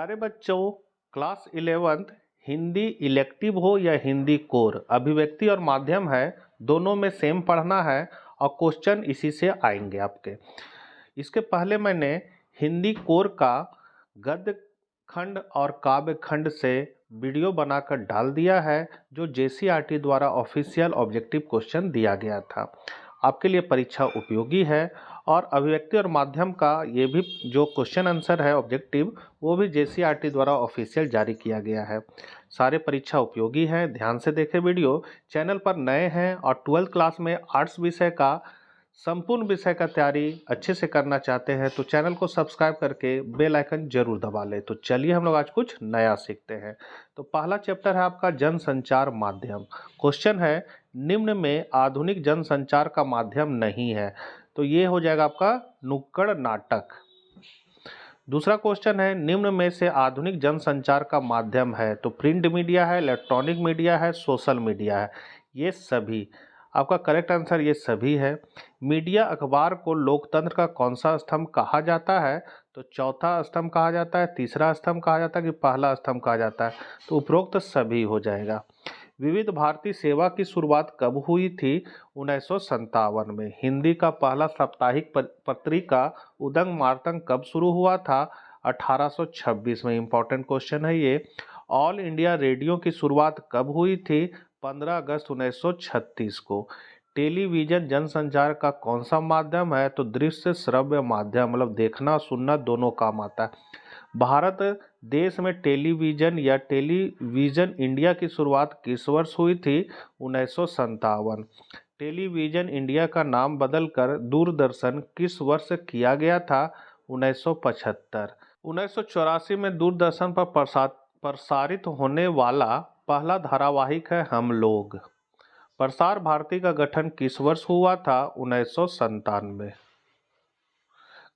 प्यारे बच्चों, class 11th Hindi elective हो या हिंदी कोर, अभिव्यक्ति और माध्यम है, दोनों में सेम पढ़ना है और क्वेश्चन इसी से आएंगे आपके। इसके पहले मैंने हिंदी कोर का गद्य खंड और काव्य खंड से वीडियो बनाकर डाल दिया है, जो जेसीईआरटी द्वारा ऑफिशियल ऑब्जेक्टिव क्वेश्चन दिया गया था। आपके लिए परीक्षा उपयोगी है और अभिव्यक्ति और माध्यम का ये भी जो क्वेश्चन आंसर है ऑब्जेक्टिव, वो भी जेसीईआरटी द्वारा ऑफिशियल जारी किया गया है। सारे परीक्षा उपयोगी हैं, ध्यान से देखें वीडियो। चैनल पर नए हैं और 12th क्लास में आर्ट्स विषय का संपूर्ण विषय का तैयारी अच्छे से करना चाहते हैं तो चैनल को सब्सक्राइब करके बेल आइकन जरूर दबा लें। तो चलिए हम लोग आज कुछ नया सीखते हैं। तो पहला चैप्टर है आपका जनसंचार माध्यम। क्वेश्चन है, निम्न में आधुनिक जनसंचार का माध्यम नहीं है, तो ये हो जाएगा आपका नुक्कड़ नाटक। दूसरा क्वेश्चन है, निम्न में से आधुनिक जनसंचार का माध्यम है, तो प्रिंट मीडिया है, इलेक्ट्रॉनिक मीडिया है, सोशल मीडिया है। ये सभी आपका करेक्ट आंसर ये सभी है। मीडिया अखबार को लोकतंत्र का कौन सा स्तंभ कहा जाता है, तो चौथा स्तंभ कहा जाता है, तीसरा स्तंभ कहा जाता है कि पहला स्तंभ कहा जाता है, तो उपरोक्त सभी हो जाएगा। विविध भारती सेवा की शुरुआत कब हुई थी? 1957 में। हिंदी का पहला साप्ताहिक पत्रिका उदंग मार्तंग कब शुरू हुआ था? 1826 में। इंपॉर्टेंट क्वेश्चन है ये। ऑल इंडिया रेडियो की शुरुआत कब हुई थी? 15 अगस्त 1936 को। टेलीविजन जनसंचार का कौन सा माध्यम है? तो दृश्य श्रव्य माध्यम, मतलब देखना सुनना दोनों काम आता है। भारत देश में टेलीविजन या टेलीविजन इंडिया की शुरुआत किस वर्ष हुई थी? 1957। टेलीविजन इंडिया का नाम बदलकर दूरदर्शन किस वर्ष किया गया था? 1975। 1984 में दूरदर्शन पर प्रसारित होने वाला पहला धारावाहिक है हम लोग। प्रसार भारती का गठन किस वर्ष हुआ था? 1997।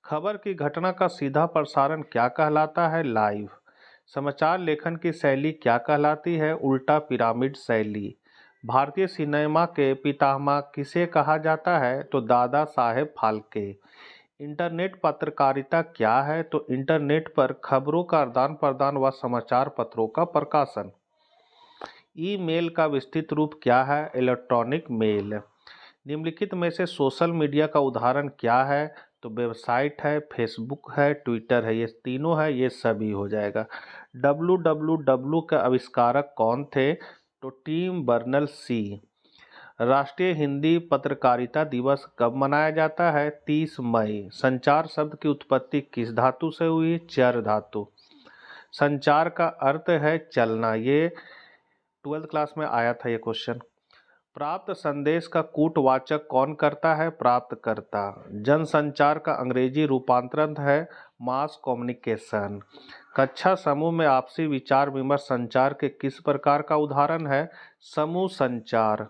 खबर की घटना का सीधा प्रसारण क्या कहलाता है? लाइव। समाचार लेखन की शैली क्या कहलाती है? उल्टा पिरामिड शैली। भारतीय सिनेमा के पितामह किसे कहा जाता है? तो दादा साहेब फाल्के। इंटरनेट पत्रकारिता क्या है? तो इंटरनेट पर खबरों का आदान प्रदान व समाचार पत्रों का प्रकाशन। ईमेल का विस्तृत रूप क्या है? Electronic mail. निम्नलिखित में से सोशल मीडिया का उदाहरण क्या है? तो वेबसाइट है, फेसबुक है, ट्विटर है। ये तीनों है, ये सभी हो जाएगा। www का आविष्कारक कौन थे? तो टिम बर्नर्स सी। राष्ट्रीय हिंदी पत्रकारिता दिवस कब मनाया जाता है? 30 मई। संचार शब्द की उत्पत्ति किस धातु से हुई? चर धातु। संचार का अर्थ है चलना। ये 12th क्लास में आया था ये क्वेश्चन। प्राप्त संदेश का कूटवाचक कौन करता है? प्राप्तकर्ता। जनसंचार का अंग्रेजी रूपांतरण है मास कम्युनिकेशन। कक्षा समूह में आपसी विचार विमर्श संचार के किस प्रकार का उदाहरण है? समूह संचार।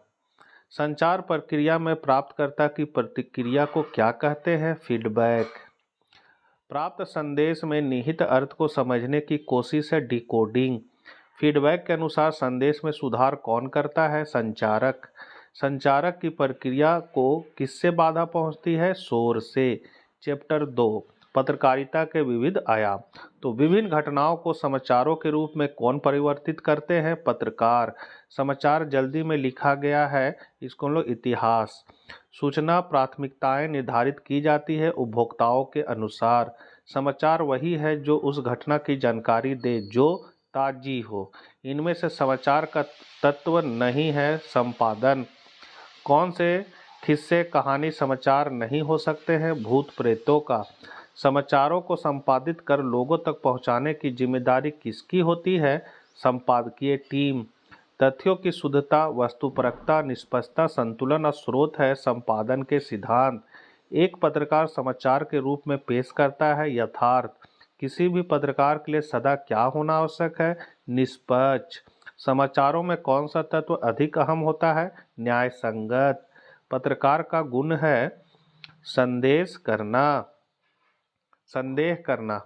संचार प्रक्रिया में प्राप्तकर्ता की प्रतिक्रिया को क्या कहते हैं? फीडबैक। प्राप्त संदेश में निहित अर्थ को समझने की कोशिश है डिकोडिंग। फीडबैक के अनुसार संदेश में सुधार कौन करता है? संचारक। संचारक की प्रक्रिया को किससे बाधा पहुंचती है? शोर से। चैप्टर 2 पत्रकारिता के विविध आयाम। तो विभिन्न घटनाओं को समाचारों के रूप में कौन परिवर्तित करते हैं? पत्रकार। समाचार जल्दी में लिखा गया है, इसको लोग इतिहास। सूचना प्राथमिकताएं निर्धारित की जाती है उपभोक्ताओं के अनुसार। समाचार वही है जो उस घटना की जानकारी दे जो ताजी हो। इनमें से समाचार का तत्व नहीं है संपादन। कौन से किस्से कहानी समाचार नहीं हो सकते हैं? भूत प्रेतों का। समाचारों को संपादित कर लोगों तक पहुंचाने की जिम्मेदारी किसकी होती है? संपादकीय टीम। तथ्यों की शुद्धता, वस्तुपरकता, निष्पक्षता, संतुलन और स्रोत है संपादन के सिद्धांत। एक पत्रकार समाचार के रूप में पेश करता है यथार्थ। किसी भी पत्रकार के लिए सदा क्या होना आवश्यक है? निष्पक्ष। समाचारों में कौन सा तत्व अधिक अहम होता है? न्याय संगत। पत्रकार का गुण है संदेश करना, संदेह करना।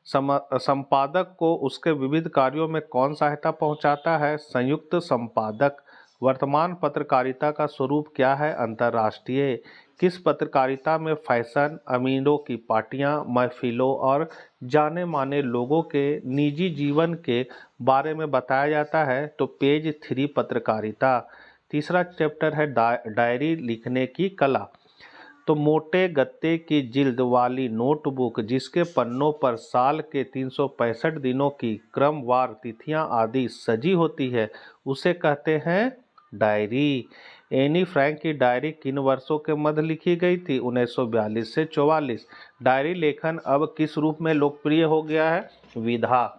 संपादक को उसके विविध कार्यों में कौन सहायता पहुंचाता है? संयुक्त संपादक। वर्तमान पत्रकारिता का स्वरूप क्या है? अंतर्राष्ट्रीय। किस पत्रकारिता में फैशन, अमीरों की पार्टियां, महफिलों और जाने माने लोगों के निजी जीवन के बारे में बताया जाता है? तो पेज 3 पत्रकारिता। तीसरा चैप्टर है डायरी लिखने की कला। तो मोटे गत्ते की जिल्द वाली नोटबुक जिसके पन्नों पर साल के 365 दिनों की क्रमवार तिथियां आदि सजी होती है, उसे कहते हैं डायरी। एनी फ्रैंक की डायरी किन वर्षों के मध्य लिखी गई थी? 1942 से 44। डायरी लेखन अब किस रूप में लोकप्रिय हो गया है? विधा।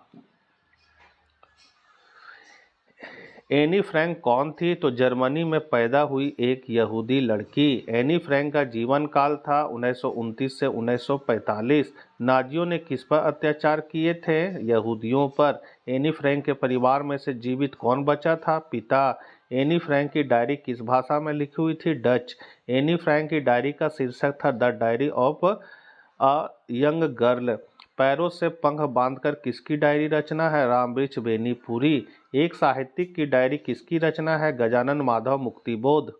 एनी फ्रैंक कौन थी? तो जर्मनी में पैदा हुई एक यहूदी लड़की। एनी फ्रैंक का जीवन काल था 1929 से 1945। नाजियों ने किस पर अत्याचार किए थे? यहूदियों पर। एनी फ्रैंक के परिवार में से जीवित कौन बचा था? पिता। एनी फ्रैंक की डायरी किस भाषा में लिखी हुई थी? डच। एनी फ्रैंक की डायरी का शीर्षक था the diary of a young girl. पैरों से पंख बांधकर किसकी डायरी रचना है? रामवृक्ष बेनीपुरी। एक साहित्यिक की डायरी किसकी रचना है? गजानन माधव मुक्तिबोध।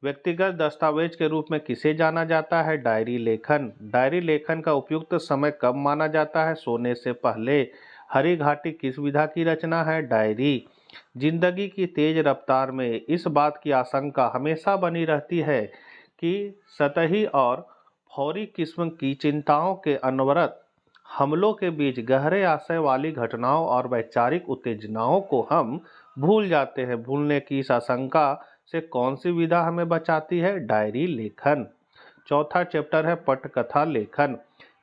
व्यक्तिगत दस्तावेज के रूप में किसे जाना जाता है? डायरी लेखन। डायरी लेखन का उपयुक्त समय कब माना जाता है? सोने से पहले। हरी घाटी किस विधा की रचना है? डायरी। जिंदगी की तेज रफ्तार में इस बात की आशंका हमेशा बनी रहती है कि सतही और फौरी किस्म की चिंताओं के अनवरत हमलों के बीच गहरे आशय वाली घटनाओं और वैचारिक उत्तेजनाओं को हम भूल जाते हैं। भूलने की इस आशंका से कौन सी विधा हमें बचाती है? डायरी लेखन। चौथा चैप्टर है पटकथा लेखन।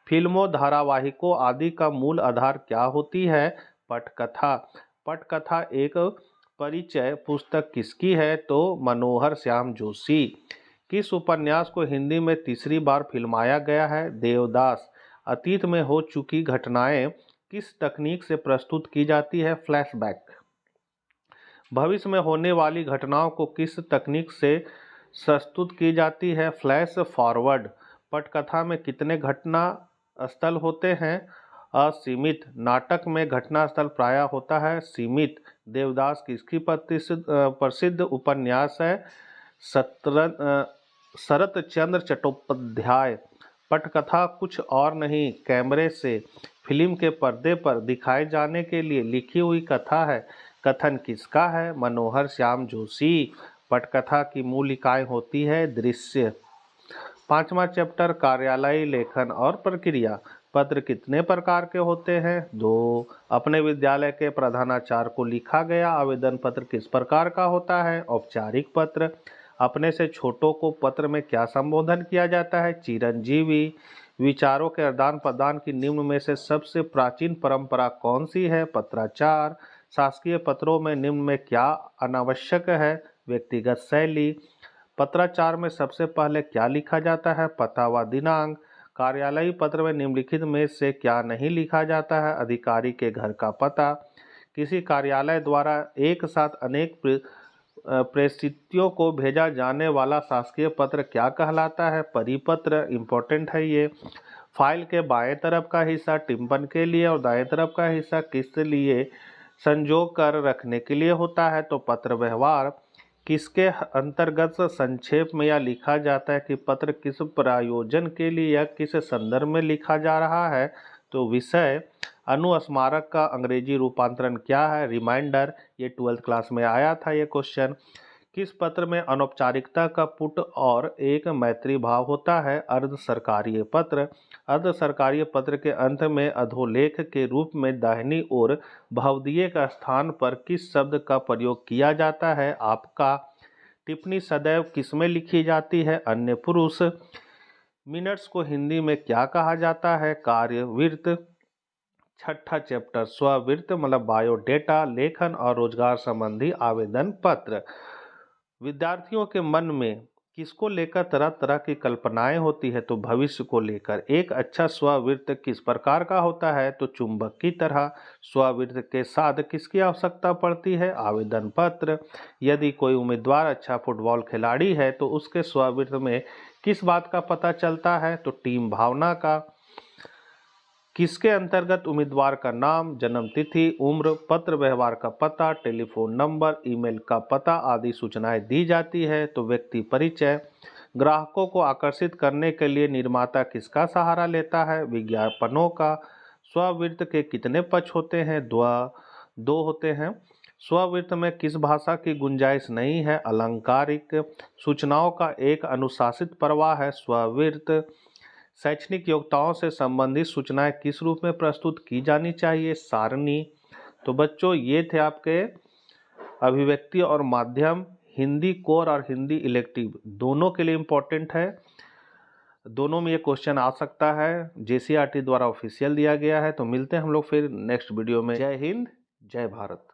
फिल्मों, धारावाहिकों आदि का मूल आधार क्या होती है? पटकथा। पटकथा एक परिचय पुस्तक किसकी है? तो मनोहर श्याम जोशी। किस उपन्यास को हिंदी में तीसरी बार फिल्माया गया है? देवदास। अतीत में हो चुकी घटनाएं किस तकनीक से प्रस्तुत की जाती है? फ्लैशबैक। भविष्य में होने वाली घटनाओं को किस तकनीक से प्रस्तुत की जाती है? Flash forward. पटकथा में कितने घटना स्थल होते हैं? असीमित। नाटक में घटना स्थल प्रायः होता है सीमित। देवदास किसकी प्रसिद्ध उपन्यास है? शरत चंद्र चट्टोपाध्याय। पटकथा कुछ और नहीं, कैमरे से फिल्म के पर्दे पर दिखाए जाने के लिए लिखी हुई कथा है। कथन किसका है? मनोहर श्याम जोशी। पटकथा की मूल इकाई होती है दृश्य। पांचवा चैप्टर कार्यालयी लेखन और प्रक्रिया। पत्र कितने प्रकार के होते हैं? 2। अपने विद्यालय के प्रधानाचार्य को लिखा गया आवेदन पत्र किस प्रकार का होता है? औपचारिक पत्र। अपने से छोटों को पत्र में क्या संबोधन किया जाता है? चिरंजीवी। विचारों के आदान प्रदान की निम्न में से सबसे प्राचीन परंपरा कौन सी है? पत्राचार। शासकीय पत्रों में निम्न में क्या अनावश्यक है? व्यक्तिगत शैली। पत्राचार में सबसे पहले क्या लिखा जाता है? पता व दिनांक। कार्यालयी पत्र में निम्नलिखित में से क्या नहीं लिखा जाता है? अधिकारी के घर का पता। किसी कार्यालय द्वारा एक साथ अनेक प्रेषितों को भेजा जाने वाला शासकीय पत्र क्या कहलाता है? परिपत्र। इम्पोर्टेंट है ये। फाइल के बाएं तरफ का हिस्सा टिप्पण के लिए और दाएं तरफ का हिस्सा किस लिए संजो कर रखने के लिए होता है? तो पत्र व्यवहार। किसके अंतर्गत संक्षेप में यह लिखा जाता है कि पत्र किस प्रयोजन के लिए या किस संदर्भ में लिखा जा रहा है? तो विषय। अनुस्मारक का अंग्रेजी रूपांतरण क्या है? रिमाइंडर। ये 12th क्लास में आया था ये क्वेश्चन। किस पत्र में अनौपचारिकता का पुट और एक मैत्री भाव होता है? अर्ध सरकारी पत्र। अर्ध सरकारी पत्र के अंत में अधोलेख के रूप में दाहिनी ओर भवदीय का स्थान पर किस शब्द का प्रयोग किया जाता है? आपका। टिप्पणी सदैव किसमें लिखी जाती है? अन्य पुरुष। मिनट्स को हिंदी में क्या कहा जाता है? कार्यवृत्त। छठा चैप्टर स्ववृत्त मतलब बायोडेटा, लेखन और रोजगार संबंधी आवेदन पत्र। विद्यार्थियों के मन में किसको लेकर तरह तरह की कल्पनाएं होती है? तो भविष्य को लेकर। एक अच्छा स्ववृत्त किस प्रकार का होता है? तो चुंबक की तरह। स्ववृत्त के साथ किसकी आवश्यकता पड़ती है? आवेदन पत्र। यदि कोई उम्मीदवार अच्छा फुटबॉल खिलाड़ी है तो उसके स्ववृत्त में किस बात का पता चलता है? तो टीम भावना का। किसके अंतर्गत उम्मीदवार का नाम, जन्म तिथि, उम्र, पत्र व्यवहार का पता, टेलीफोन नंबर, ईमेल का पता आदि सूचनाएं दी जाती है। तो व्यक्ति परिचय। ग्राहकों को आकर्षित करने के लिए निर्माता किसका सहारा लेता है, विज्ञापनों का। स्ववृत्त के कितने पक्ष होते हैं, दो होते हैं। स्ववृत्त में किस भाषा की गुंजाइश नहीं है, अलंकारिक। सूचनाओं का एक अनुशासित प्रवाह है, स्ववृत्त। शैक्षणिक योग्यताओं से संबंधित सूचनाएं किस रूप में प्रस्तुत की जानी चाहिए, सारणी। तो बच्चों ये थे आपके अभिव्यक्ति और माध्यम, हिंदी कोर और हिंदी इलेक्टिव दोनों के लिए इम्पोर्टेंट है। दोनों में ये क्वेश्चन आ सकता है, JCRT द्वारा ऑफिशियल दिया गया है। तो मिलते हैं हम लोग फिर नेक्स्ट वीडियो में। जय हिंद, जय भारत।